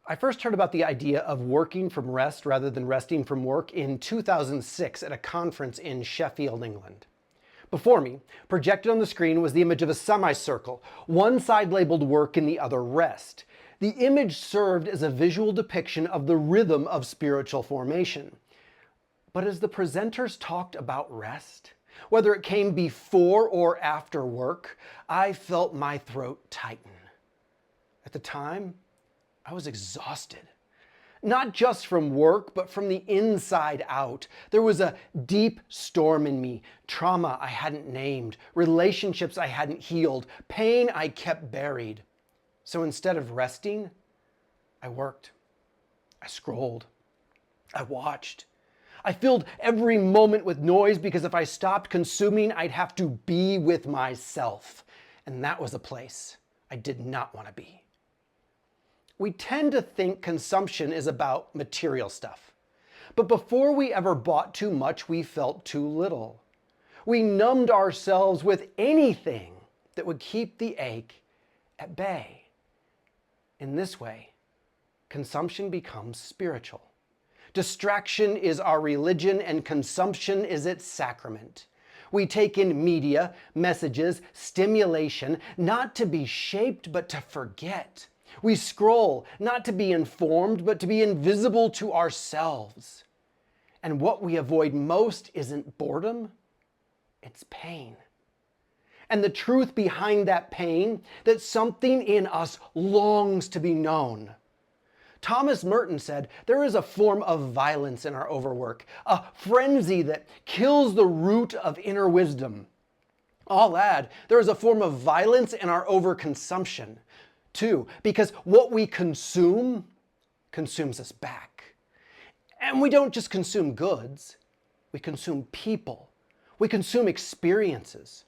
I first heard about the idea of working from rest rather than resting from work in 2006 at a conference in Sheffield, England. Before me, projected on the screen, was the image of a semicircle, one side labeled work and the other rest. The image served as a visual depiction of the rhythm of spiritual formation. But as the presenters talked about rest, whether it came before or after work, I felt my throat tighten. At the time, I was exhausted. Not just from work, but from the inside out. There was a deep storm in me, trauma I hadn't named, relationships I hadn't healed, pain I kept buried. So instead of resting, I worked. I scrolled. I watched. I filled every moment with noise because if I stopped consuming, I'd have to be with myself. And that was a place I did not want to be. We tend to think consumption is about material stuff. But before we ever bought too much, we felt too little. We numbed ourselves with anything that would keep the ache at bay. In this way, consumption becomes spiritual. Distraction is our religion and consumption is its sacrament. We take in media, messages, stimulation, not to be shaped, but to forget. We scroll, not to be informed, but to be invisible to ourselves. And what we avoid most isn't boredom, it's pain. And the truth behind that pain, that something in us longs to be known. Thomas Merton said, there is a form of violence in our overwork, a frenzy that kills the root of inner wisdom. I'll add, there is a form of violence in our overconsumption, too, because what we consume consumes us back. And we don't just consume goods, we consume people. We consume experiences.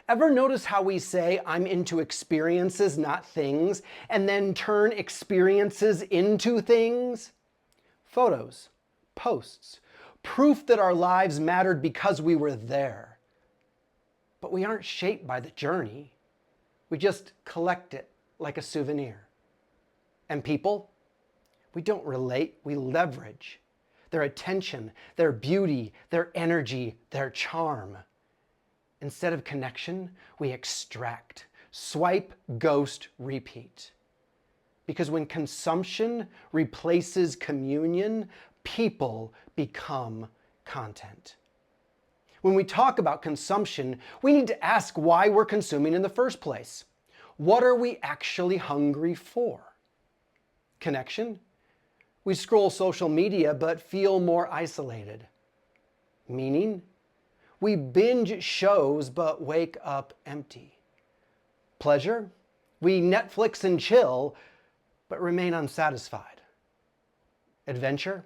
Ever notice how we say, I'm into experiences, not things, and then turn experiences into things? Photos, posts, proof that our lives mattered because we were there. But we aren't shaped by the journey. We just collect it like a souvenir. And people, we don't relate, we leverage their attention, their beauty, their energy, their charm. Instead of connection, we extract, swipe, ghost, repeat. Because when consumption replaces communion, people become content. When we talk about consumption, we need to ask why we're consuming in the first place. What are we actually hungry for? Connection? We scroll social media but feel more isolated. Meaning? We binge shows but wake up empty. Pleasure? We Netflix and chill but remain unsatisfied. Adventure?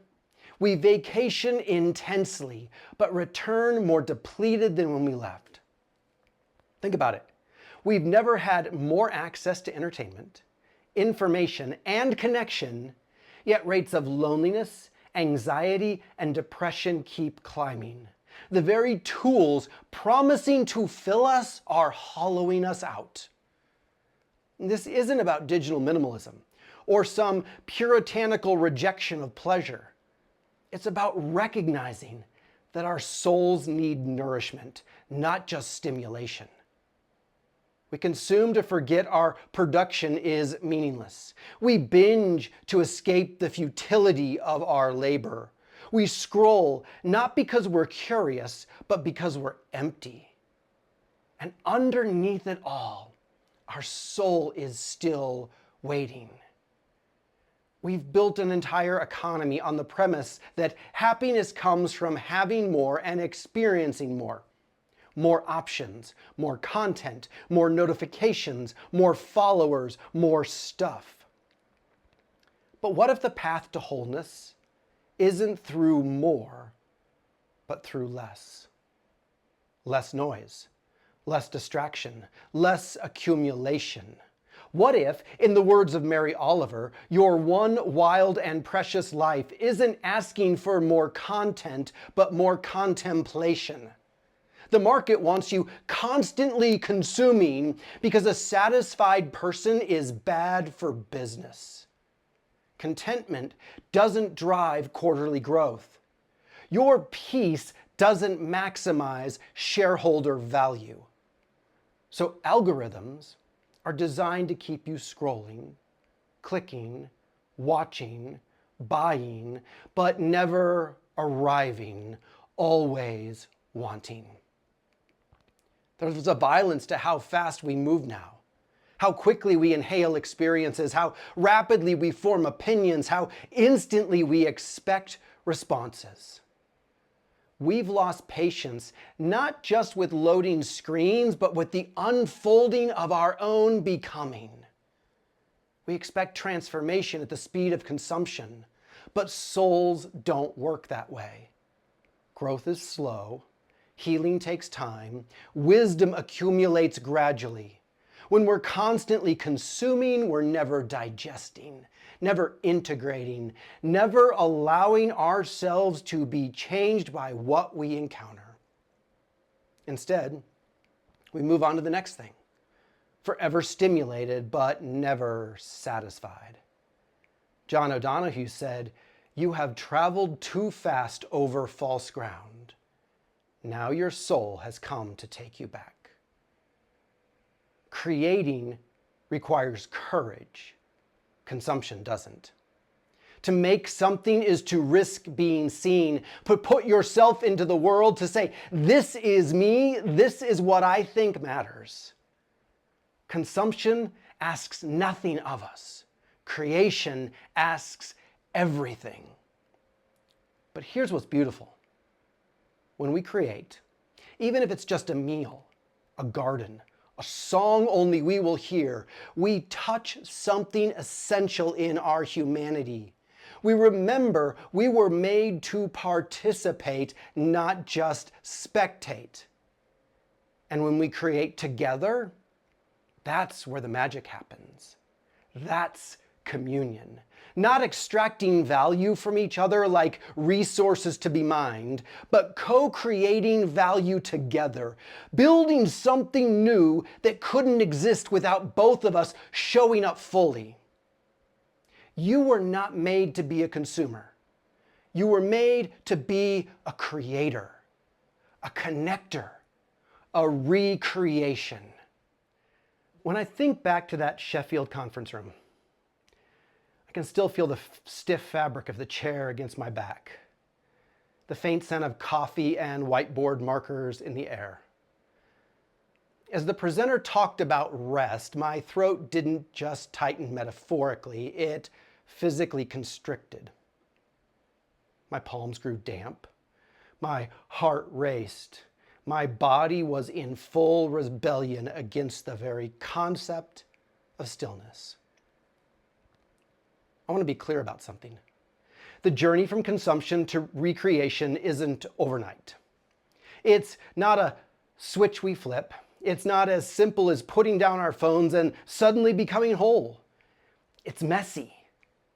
We vacation intensely but return more depleted than when we left. Think about it. We've never had more access to entertainment, information, and connection, yet rates of loneliness, anxiety, and depression keep climbing. The very tools promising to fill us are hollowing us out. This isn't about digital minimalism or some puritanical rejection of pleasure. It's about recognizing that our souls need nourishment, not just stimulation. We consume to forget our production is meaningless. We binge to escape the futility of our labor. We scroll not because we're curious, but because we're empty. And underneath it all, our soul is still waiting. We've built an entire economy on the premise that happiness comes from having more and experiencing more. More options, more content, more notifications, more followers, more stuff. But what if the path to wholeness isn't through more, but through less? Less noise, less distraction, less accumulation. What if, in the words of Mary Oliver, your one wild and precious life isn't asking for more content, but more contemplation? The market wants you constantly consuming because a satisfied person is bad for business. Contentment doesn't drive quarterly growth. Your peace doesn't maximize shareholder value. So algorithms are designed to keep you scrolling, clicking, watching, buying, but never arriving, always wanting. There's a violence to how fast we move now, how quickly we inhale experiences, how rapidly we form opinions, how instantly we expect responses. We've lost patience, not just with loading screens, but with the unfolding of our own becoming. We expect transformation at the speed of consumption, but souls don't work that way. Growth is slow, healing takes time, wisdom accumulates gradually. When we're constantly consuming, we're never digesting, never integrating, never allowing ourselves to be changed by what we encounter. Instead, we move on to the next thing, forever stimulated but never satisfied. John O'Donohue said, "You have traveled too fast over false ground. Now your soul has come to take you back." Creating requires courage. Consumption doesn't. To make something is to risk being seen. Put yourself into the world to say, this is me, this is what I think matters. Consumption asks nothing of us. Creation asks everything. But here's what's beautiful. When we create, even if it's just a meal, a garden, a song only we will hear, we touch something essential in our humanity. We remember we were made to participate, not just spectate. And when we create together, that's where the magic happens. That's communion. Not extracting value from each other like resources to be mined, but co-creating value together, building something new that couldn't exist without both of us showing up fully. You were not made to be a consumer. You were made to be a creator, a connector, a recreation. When I think back to that Sheffield conference room, I can still feel the stiff fabric of the chair against my back, the faint scent of coffee and whiteboard markers in the air. As the presenter talked about rest, my throat didn't just tighten metaphorically, it physically constricted. My palms grew damp, my heart raced, my body was in full rebellion against the very concept of stillness. I want to be clear about something. The journey from consumption to recreation isn't overnight. It's not a switch we flip. It's not as simple as putting down our phones and suddenly becoming whole. It's messy.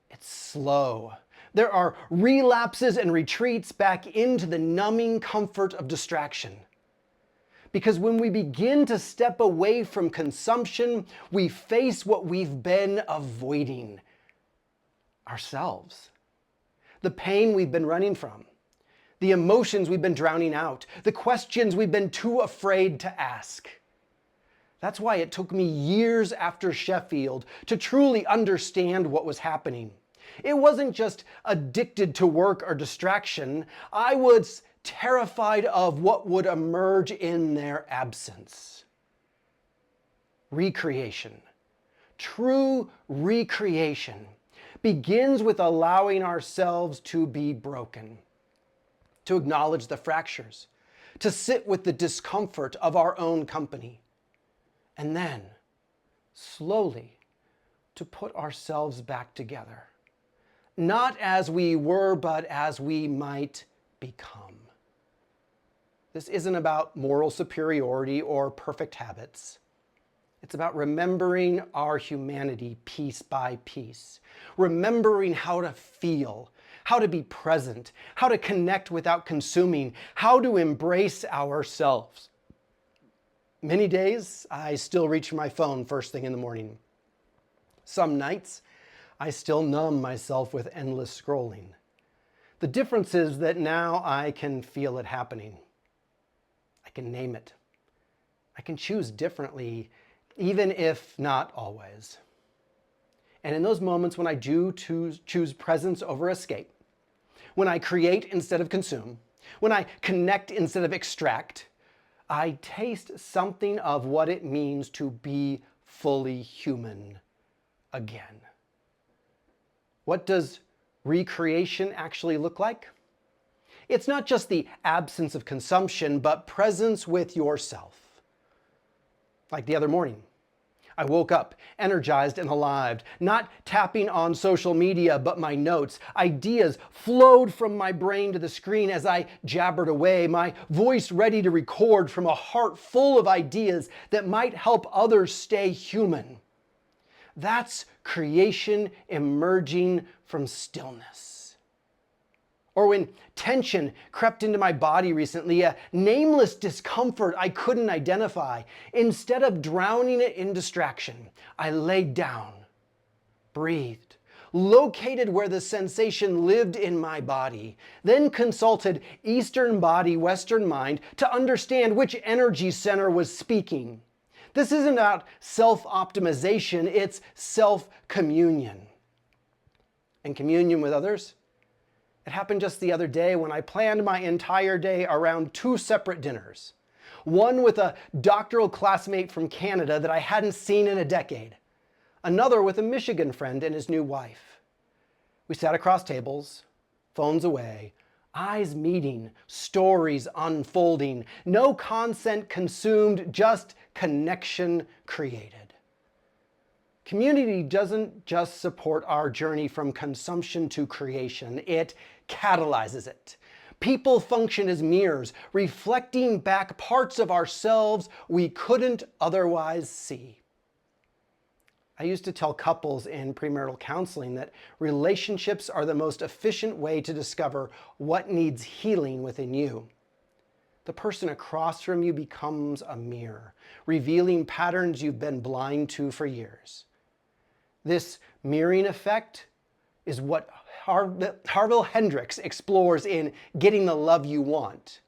It's slow. There are relapses and retreats back into the numbing comfort of distraction. Because when we begin to step away from consumption, we face what we've been avoiding: ourselves. The pain we've been running from, the emotions we've been drowning out, the questions we've been too afraid to ask. That's why it took me years after Sheffield to truly understand what was happening. It wasn't just addicted to work or distraction. I was terrified of what would emerge in their absence. Recreation, true recreation, begins with allowing ourselves to be broken, to acknowledge the fractures, to sit with the discomfort of our own company, and then, slowly, to put ourselves back together. Not as we were, but as we might become. This isn't about moral superiority or perfect habits. It's about remembering our humanity piece by piece, remembering how to feel, how to be present, how to connect without consuming, how to embrace ourselves. Many days, I still reach for my phone first thing in the morning. Some nights, I still numb myself with endless scrolling. The difference is that now I can feel it happening. I can name it. I can choose differently, even if not always. And in those moments when I do choose presence over escape, when I create instead of consume, when I connect instead of extract, I taste something of what it means to be fully human again. What does recreation actually look like? It's not just the absence of consumption, but presence with yourself. Like the other morning, I woke up energized and alive, not tapping on social media, but my notes. Ideas flowed from my brain to the screen as I jabbered away, my voice ready to record from a heart full of ideas that might help others stay human. That's creation emerging from stillness. Or when tension crept into my body recently, a nameless discomfort I couldn't identify, instead of drowning it in distraction, I laid down, breathed, located where the sensation lived in my body, then consulted Eastern body, Western mind to understand which energy center was speaking. This isn't about self-optimization, it's self-communion. And communion with others? It happened just the other day when I planned my entire day around two separate dinners. One with a doctoral classmate from Canada that I hadn't seen in a decade. Another with a Michigan friend and his new wife. We sat across tables, phones away, eyes meeting, stories unfolding, no content consumed, just connection created. Community doesn't just support our journey from consumption to creation, it catalyzes it. People function as mirrors, reflecting back parts of ourselves we couldn't otherwise see. I used to tell couples in premarital counseling that relationships are the most efficient way to discover what needs healing within you. The person across from you becomes a mirror, revealing patterns you've been blind to for years. This mirroring effect is what Harville Hendrix explores in Getting the Love You Want.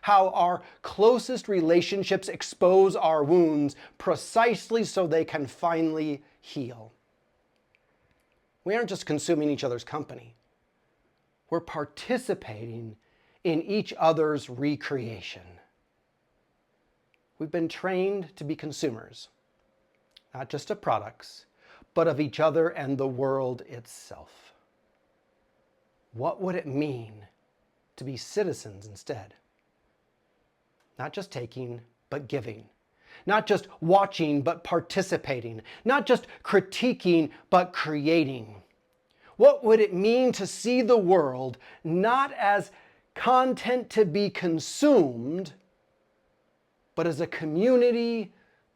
How our closest relationships expose our wounds precisely so they can finally heal. We aren't just consuming each other's company. We're participating in each other's recreation. We've been trained to be consumers, not just of products, but of each other and the world itself. What would it mean to be citizens instead? Not just taking, but giving. Not just watching, but participating. Not just critiquing, but creating. What would it mean to see the world not as content to be consumed, but as a community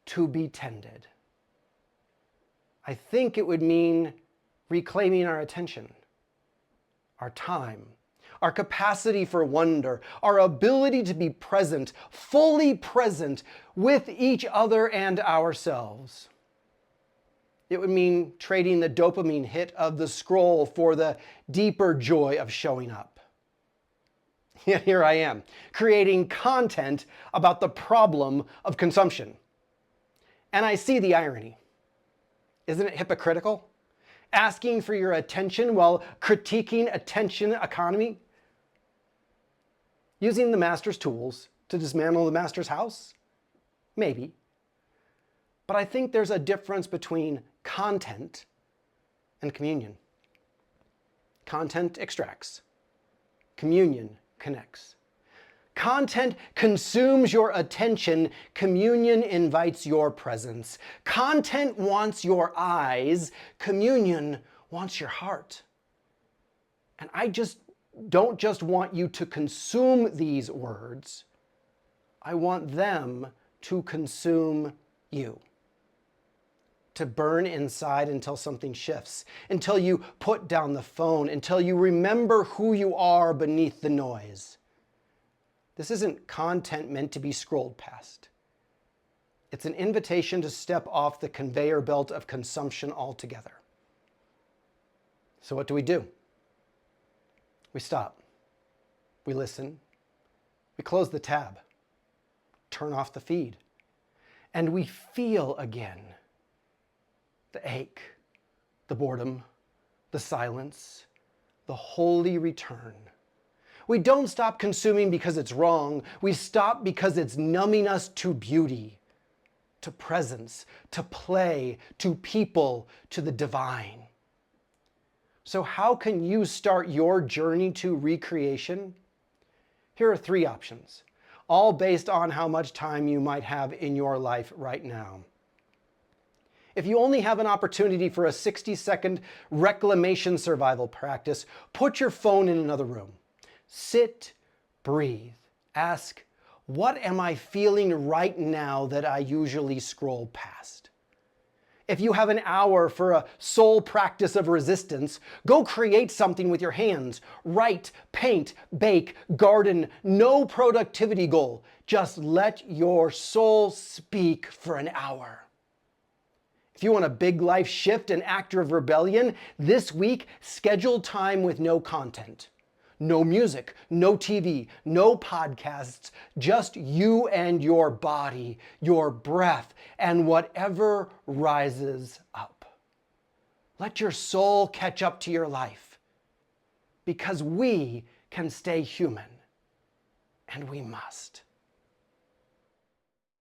to be tended? I think it would mean reclaiming our attention, our time, our capacity for wonder, our ability to be present, fully present with each other and ourselves. It would mean trading the dopamine hit of the scroll for the deeper joy of showing up. Yet here I am, creating content about the problem of consumption. And I see the irony. Isn't it hypocritical? Asking for your attention while critiquing attention economy? Using the master's tools to dismantle the master's house? Maybe. But I think there's a difference between content and communion. Content extracts. Communion connects. Content consumes your attention. Communion invites your presence. Content wants your eyes. Communion wants your heart. And I don't just want you to consume these words. I want them to consume you. To burn inside until something shifts, until you put down the phone, until you remember who you are beneath the noise. This isn't content meant to be scrolled past. It's an invitation to step off the conveyor belt of consumption altogether. So what do? We stop. We listen. We close the tab. Turn off the feed. And we feel again the ache, the boredom, the silence, the holy return. We don't stop consuming because it's wrong. We stop because it's numbing us to beauty, to presence, to play, to people, to the divine. So how can you start your journey to recreation? Here are 3 options, all based on how much time you might have in your life right now. If you only have an opportunity for a 60-second reclamation survival practice, put your phone in another room. Sit, breathe, ask, what am I feeling right now that I usually scroll past? If you have an hour for a soul practice of resistance, go create something with your hands. Write, paint, bake, garden. No productivity goal. Just let your soul speak for an hour. If you want a big life shift and act of rebellion, this week, schedule time with no content. No music, no TV, no podcasts, just you and your body, your breath, and whatever rises up. Let your soul catch up to your life, because we can stay human, and we must.